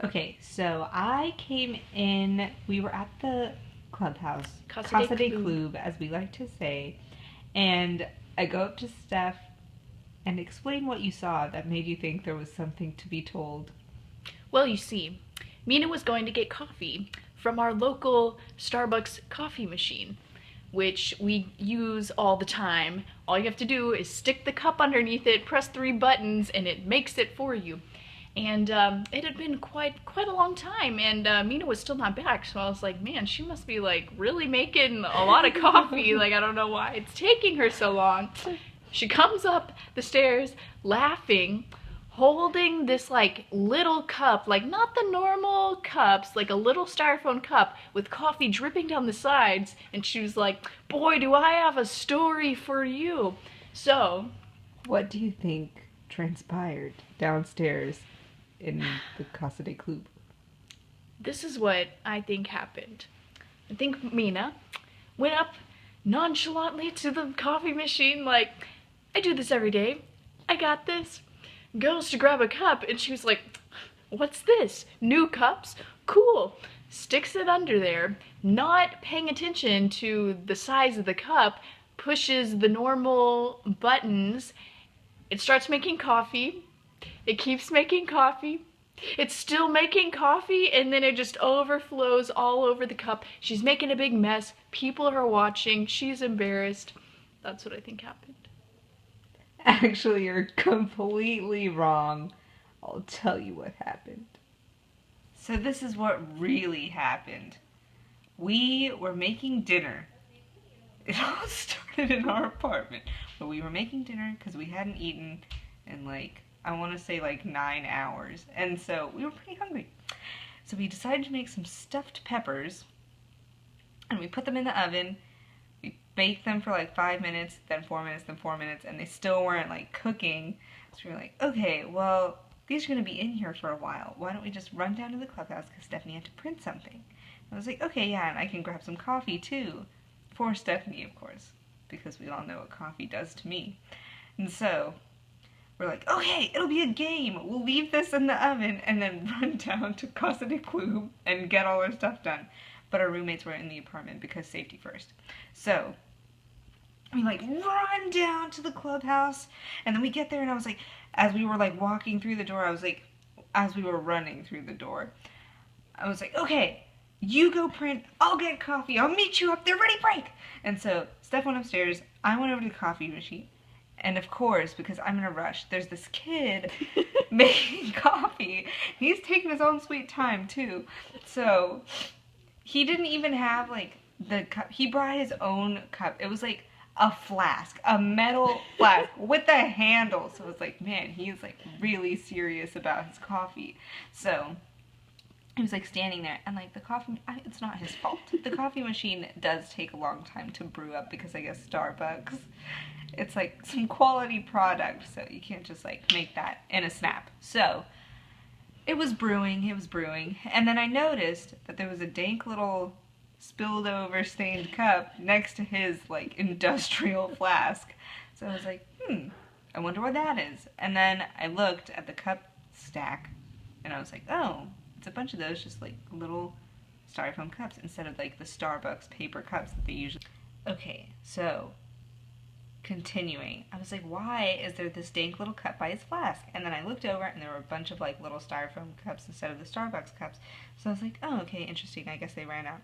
Okay, so I came in, we were at the clubhouse, Casa Casa de de Club. Club, as we like to say, and I go up to Steph and explain what you saw that made you think there was something to be told. Well, you see, Mina was going to get coffee from our local Starbucks coffee machine, which we use all the time. All you have to do is stick the cup underneath it, press 3 buttons, and it makes it for you. And it had been quite a long time, and Mina was still not back. So I was like, man, she must be like really making a lot of coffee. Like I don't know why it's taking her so long. She comes up the stairs laughing, holding this like little cup, like not the normal cups, like a little styrofoam cup with coffee dripping down the sides. And she was like, boy, do I have a story for you. So, What do you think transpired downstairs in the Casa de Club? this is what I think happened. I think Mina went up nonchalantly to the coffee machine, like, I do this every day. I got this. Goes to grab a cup, and she was like, what's this? New cups? Cool. Sticks it under there, not paying attention to the size of the cup, pushes the normal buttons. It starts making coffee. It keeps making coffee. It's still making coffee, and then it just overflows all over the cup. She's making a big mess. People are watching. She's embarrassed. That's what I think happened. Actually, you're completely wrong. I'll tell you what happened. So, this is what really happened. We were making dinner. It all started in our apartment. But we were making dinner because we hadn't eaten in like, I want to say like 9 hours. And so we were pretty hungry. So we decided to make some stuffed peppers and we put them in the oven. We baked them for like 5 minutes, then 4 minutes, then 4 minutes, and they still weren't like cooking. So we were like, okay, well, these are going to be in here for a while. Why don't we just run down to the clubhouse because Stephanie had to print something. And I was like, okay, yeah, and I can grab some coffee too. For Stephanie, of course, because we all know what coffee does to me. And so we're like, okay, it'll be a game. We'll leave this in the oven and then run down to Casa de Club and get all our stuff done. But our roommates were in the apartment because safety first. So we like run down to the clubhouse and then we get there and I was like, as we were like walking through the door, I was like, as we were running through the door, I was like, okay, you go print, I'll get coffee, I'll meet you up there, ready, break! And so Steph went upstairs, I went over to the coffee machine, and of course, because I'm in a rush, there's this kid making coffee. He's taking his own sweet time too. So he didn't even have like the cup, he brought his own cup. It was like a flask, a metal flask with a handle. So it's like, man, he's like really serious about his coffee. So he was like standing there and like the coffee, it's not his fault. The coffee machine does take a long time to brew up because I guess Starbucks, it's like some quality product, so you can't just like make that in a snap. So it was brewing, and then I noticed that there was a dank little spilled over stained cup next to his like industrial flask. So I was like, I wonder what that is. And then I looked at the cup stack and I was like, oh, it's a bunch of those just like little styrofoam cups instead of like the Starbucks paper cups that they usually. Okay, so continuing, I was like, why is there this dank little cup by his flask? And then I looked over and there were a bunch of like little styrofoam cups instead of the Starbucks cups. So I was like, oh, okay, interesting. I guess they ran out.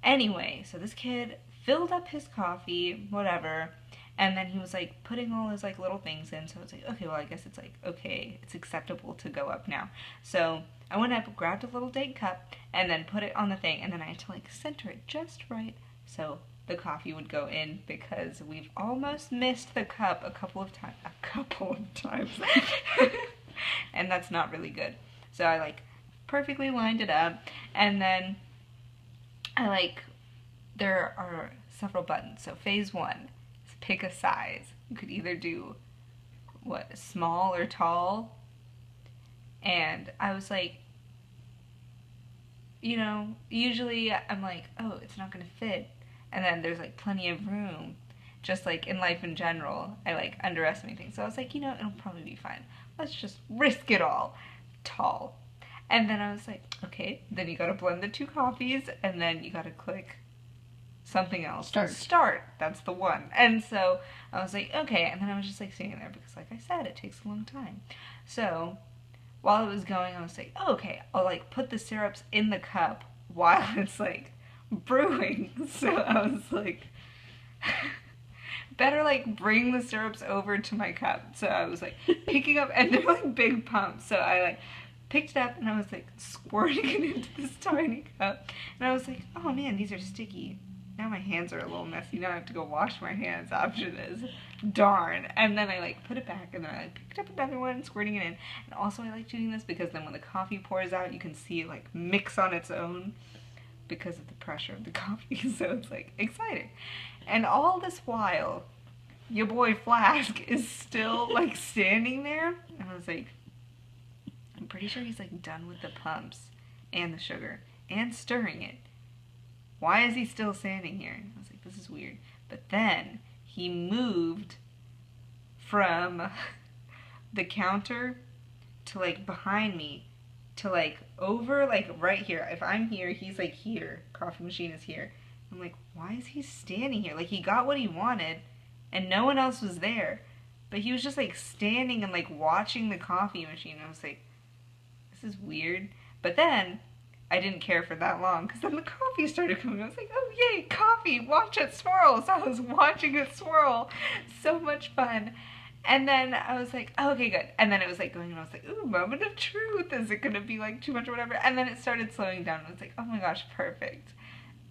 Anyway, so this kid filled up his coffee, whatever, and then he was like putting all his like little things in. So I was like, okay, well, I guess it's like, okay, it's acceptable to go up now. So I went up, grabbed a little dank cup, and then put it on the thing, and then I had to like center it just right so the coffee would go in because we've almost missed the cup a couple of times. And that's not really good. So I like perfectly lined it up, and then I like, there are several buttons. So phase one is pick a size. You could either do what, small or tall. And I was like, you know, usually I'm like, oh, it's not gonna fit. And then there's like plenty of room. Just like in life in general, I like underestimate things. So I was like, you know, it'll probably be fine. Let's just risk it all. Tall. And then I was like, okay, then you gotta blend the 2 coffees, and then you gotta click something else. Start. That's the one. And so I was like, okay. And then I was just like sitting there because, like I said, it takes a long time. So while it was going, I was like, oh, okay, I'll like put the syrups in the cup while it's like brewing. So I was like, better like bring the syrups over to my cup. So I was like picking up, and they're like big pumps. So I like picked it up and I was like squirting it into this tiny cup. And I was like, oh man, these are sticky. Now my hands are a little messy. Now I have to go wash my hands after this. Darn. And then I like put it back, and then I like, picked up another one, squirting it in. And also I like doing this because then when the coffee pours out, you can see it like mix on its own because of the pressure of the coffee. So it's like exciting. And all this while, your boy Flask is still like standing there. And I was like, I'm pretty sure he's like done with the pumps and the sugar and stirring it. Why is he still standing here? I was like, this is weird. But then he moved from the counter to like behind me to like over like right here. If I'm here, he's like here. Coffee machine is here. I'm like, why is he standing here? Like he got what he wanted and no one else was there. But he was just like standing and like watching the coffee machine. I was like, this is weird. But then I didn't care for that long because then the coffee started coming. I was like, oh yay, coffee, watch it swirl. So I was watching it swirl. So much fun. And then I was like, oh, okay, good. And then it was like going, and I was like, ooh, moment of truth. Is it going to be like too much or whatever? And then it started slowing down. I was like, oh my gosh, perfect.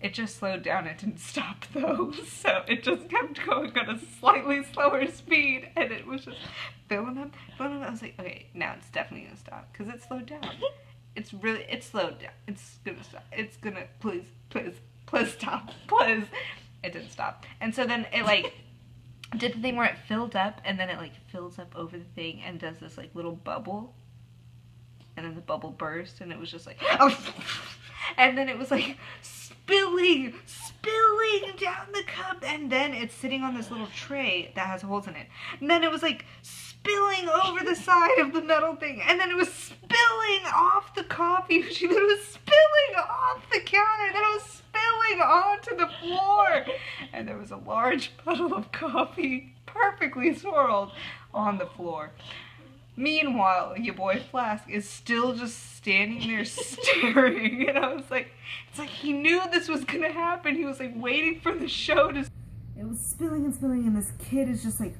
It just slowed down. It didn't stop though. So it just kept going at a slightly slower speed. And it was just filling up, filling up. I was like, okay, now it's definitely going to stop because it slowed down. It's slowed down. It's gonna stop. It's gonna, please stop. Please. It didn't stop. And so then it like did the thing where it filled up and then it like fills up over the thing and does this like little bubble. And then the bubble burst and it was just like, oh, and then it was like spilling down the cup. And then it's sitting on this little tray that has holes in it. And then it was like spilling over the side of the metal thing, and then it was spilling off the coffee machine, then it was spilling off the counter, then it was spilling onto the floor, and there was a large puddle of coffee perfectly swirled on the floor. Meanwhile, your boy Flask is still just standing there staring, and I was like, it's like he knew this was gonna happen. He was like waiting for the show to. It was spilling and spilling, and this kid is just like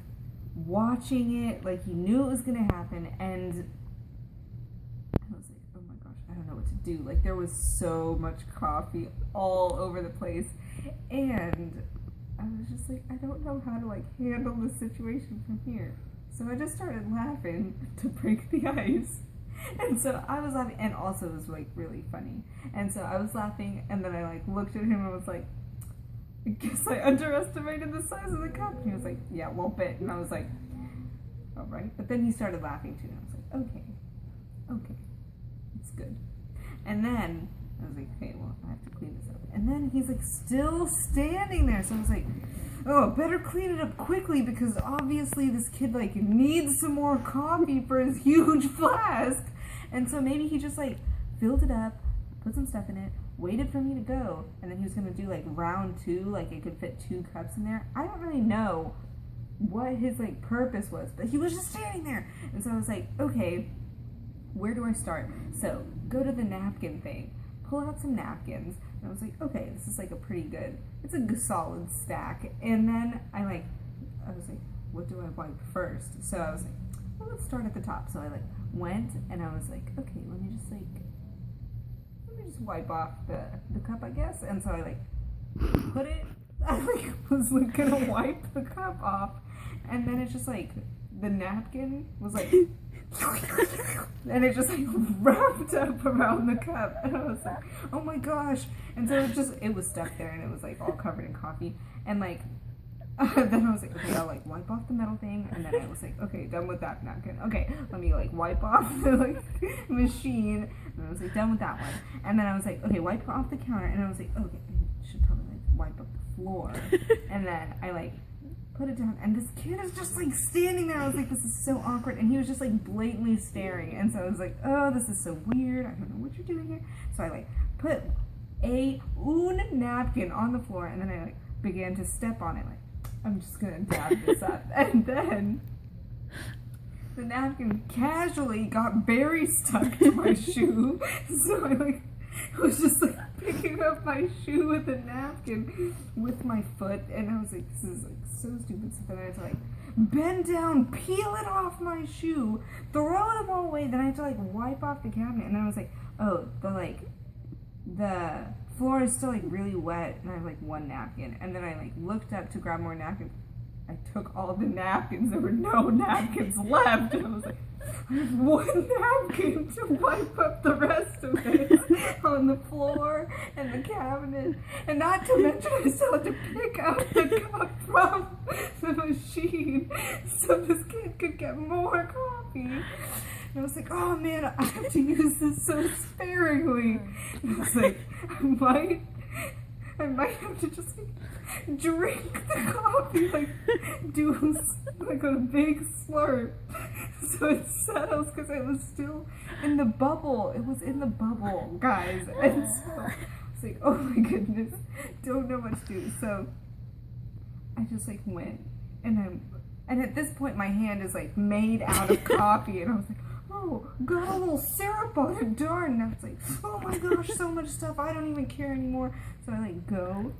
watching it, like he knew it was gonna happen, and I was like, oh my gosh, I don't know what to do. Like there was so much coffee all over the place, and I was just like, I don't know how to like handle the situation from here. So I just started laughing to break the ice. And so I was laughing, and also it was like really funny. And so I was laughing, and then I like looked at him and was like, I guess I underestimated the size of the cup. And he was like, yeah, a little bit. And I was like, all right. But then he started laughing too. And I was like, okay, it's good. And then I was like, okay, well, I have to clean this up. And then he's like still standing there. So I was like, oh, better clean it up quickly because obviously this kid like needs some more coffee for his huge flask. And so maybe he just like filled it up, put some stuff in it, waited for me to go, and then he was going to do like round 2, like it could fit 2 cups in there. I don't really know what his like purpose was, but he was just standing there. And so I was like, okay, where do I start? So go to the napkin thing, pull out some napkins, and I was like, okay, this is like a pretty good, it's a good solid stack. And then I was like, what do I wipe first? So I was like, well, let's start at the top. So I like went and I was like, okay, let me just wipe off the cup, I guess. And so I like put it, I like was like gonna wipe the cup off, and then it's just like the napkin was like and it just like wrapped up around the cup, and I was like, oh my gosh. And so it was stuck there, and it was like all covered in coffee, and like then I was like, okay, I'll like wipe off the metal thing, and then I was like, okay, done with that napkin. Okay, let me like wipe off the like machine, and I was like, done with that one. And then I was like, okay, wipe off the counter, and I was like, okay, I should probably like wipe up the floor. And then I like put it down, and this kid is just like standing there. I was like, this is so awkward, and he was just like blatantly staring, and so I was like, oh, this is so weird. I don't know what you're doing here. So I like put a napkin on the floor, and then I like began to step on it, like I'm just gonna dab this up, and then the napkin casually got very stuck to my shoe, so I like was just like picking up my shoe with a napkin with my foot, and I was like, this is like so stupid. So then I had to like bend down, peel it off my shoe, throw them all away. Then I had to like wipe off the cabinet, and then I was like, oh, the floor is still like really wet, and I have like one napkin, and then I like looked up to grab more napkins. I took all the napkins. There were no napkins left, and I was like, I have one napkin to wipe up the rest of it on the floor and the cabinet, and not to mention I still had to pick out the cup from the machine so this kid could get more coffee. And I was like, oh man, I have to use this so sparingly. And I was like, I might have to just like drink the coffee, like do like a big slurp so it settles, because it was still in the bubble. It was in the bubble, guys. And so I was like, oh my goodness, don't know what to do. So I just like went, and at this point my hand is like made out of coffee, and I was like, oh, got a little syrup on it, darn. And I was like, oh my gosh, so much stuff, I don't even care anymore. So I like go,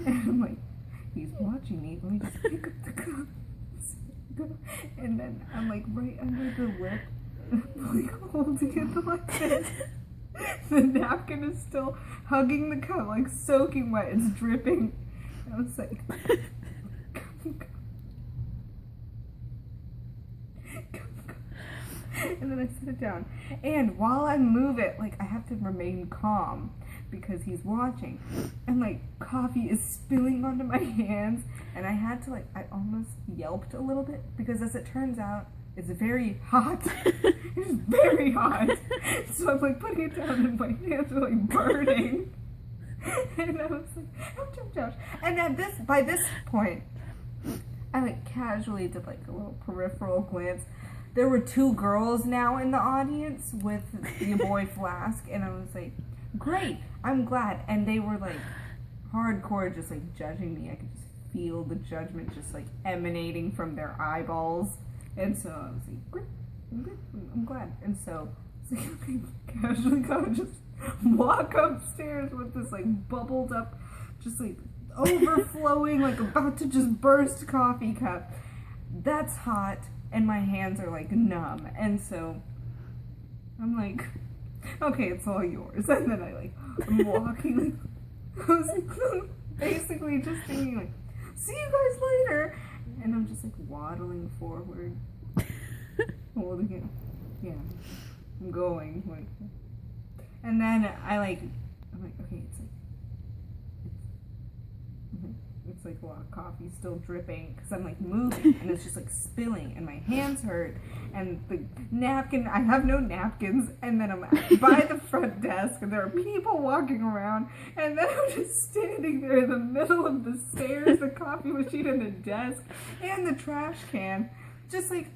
and I'm like, he's watching me, let me just pick up the cup. And then I'm like right under the lip, like holding it like this. The napkin is still hugging the cup, like soaking wet, it's dripping. And I was like, and then I set it down. And while I move it, like I have to remain calm because he's watching. And like coffee is spilling onto my hands, and I had to like, I almost yelped a little bit because as it turns out, it's very hot. It's very hot. So I'm like putting it down and my hands are like burning. And I was like, ouch, ouch, ouch. And at by this point, I like casually did like a little peripheral glance. There were two girls now in the audience with the boy Flask, and I was like, great, I'm glad. And they were like hardcore just like judging me. I could just feel the judgment just like emanating from their eyeballs. And so I was like, great, I'm good, I'm glad. And so I was like, okay, casually gotta just walk upstairs with this like bubbled up, just like overflowing, like about to just burst coffee cup. That's hot. And my hands are like numb, and so I'm like, okay, it's all yours. And then I'm walking, like, I was like, basically just thinking like, see you guys later, and I'm just like waddling forward, holding it, yeah, I'm going, like, and then I'm like, okay, it's like a lot of coffee still dripping because I'm like moving and it's just like spilling and my hands hurt, and the napkin, I have no napkins, and then I'm by the front desk and there are people walking around, and then I'm just standing there in the middle of the stairs, the coffee machine and the desk and the trash can, just like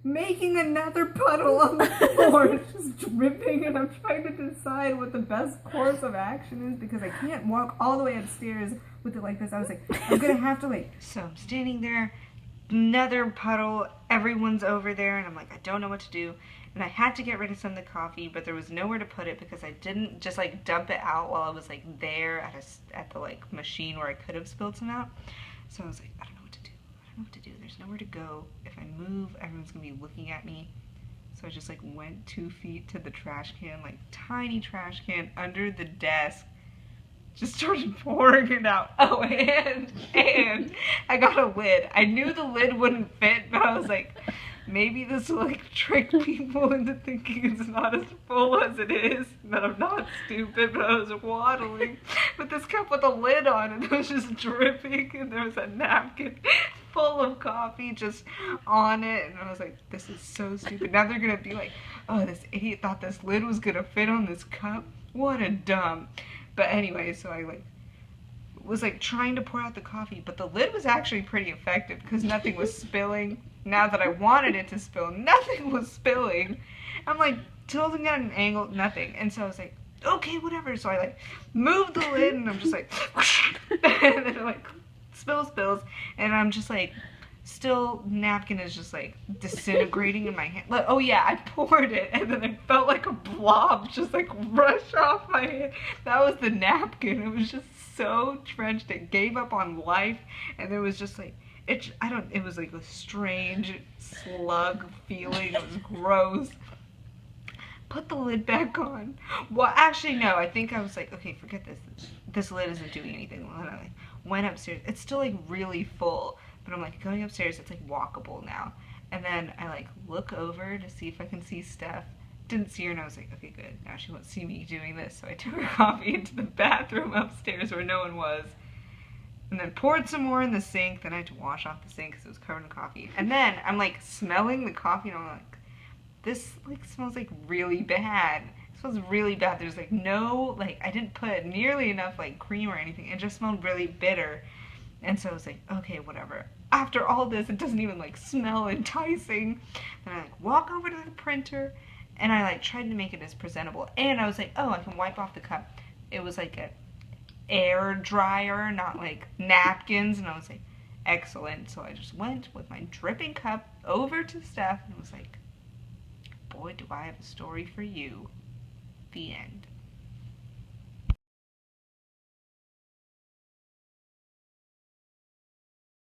making another puddle on the floor. It's just dripping, and I'm trying to decide what the best course of action is because I can't walk all the way upstairs with it like this. I was like, I'm gonna have to like, so I'm standing there, another puddle, everyone's over there, and I'm like, I don't know what to do. And I had to get rid of some of the coffee, but there was nowhere to put it because I didn't just like dump it out while I was like there at the like machine where I could have spilled some out. So I was like, I don't know what to do. There's nowhere to go. If I move, everyone's gonna be looking at me. So I just like went 2 feet to the trash can, like tiny trash can under the desk, just started pouring it out. Oh, and I got a lid. I knew the lid wouldn't fit, but I was like, maybe this will like trick people into thinking it's not as full as it is, that I'm not stupid. But I was waddling with this cup with a lid on, and it was just dripping, and there was a napkin full of coffee just on it, and I was like, this is so stupid. Now they're gonna be like, oh, this idiot thought this lid was gonna fit on this cup. What a dumb. But anyway, so I like was like trying to pour out the coffee, but the lid was actually pretty effective because nothing was spilling. Now that I wanted it to spill, nothing was spilling. I'm like tilting at an angle, nothing. And so I was like, okay, whatever. So I like moved the lid and I'm just like, and then it like spills, and I'm just like, still napkin is just like disintegrating in my hand. Like, oh yeah, I poured it and then it felt like a blob just like rush off my hand. That was the napkin. It was just so drenched. It gave up on life, and there was just like it was like a strange slug feeling. It was gross. Put the lid back on. Well, actually no, I think I was like, okay, forget this. This lid isn't doing anything. And I like went upstairs. It's still like really full. But I'm like, going upstairs, it's like walkable now. And then I like look over to see if I can see Steph. Didn't see her, and I was like, okay, good. Now she won't see me doing this. So I took her coffee into the bathroom upstairs where no one was. And then poured some more in the sink. Then I had to wash off the sink because it was covered in coffee. And then I'm like smelling the coffee, and I'm like, this like smells like really bad. It smells really bad. There's like no, like I didn't put nearly enough like cream or anything. It just smelled really bitter. And so I was like, okay, whatever. After all this, it doesn't even like smell enticing. Then I like walk over to the printer, and I like tried to make it as presentable. And I was like, oh, I can wipe off the cup. It was like a air dryer, not like napkins. And I was like, excellent. So I just went with my dripping cup over to Steph and was like, boy, do I have a story for you. The end.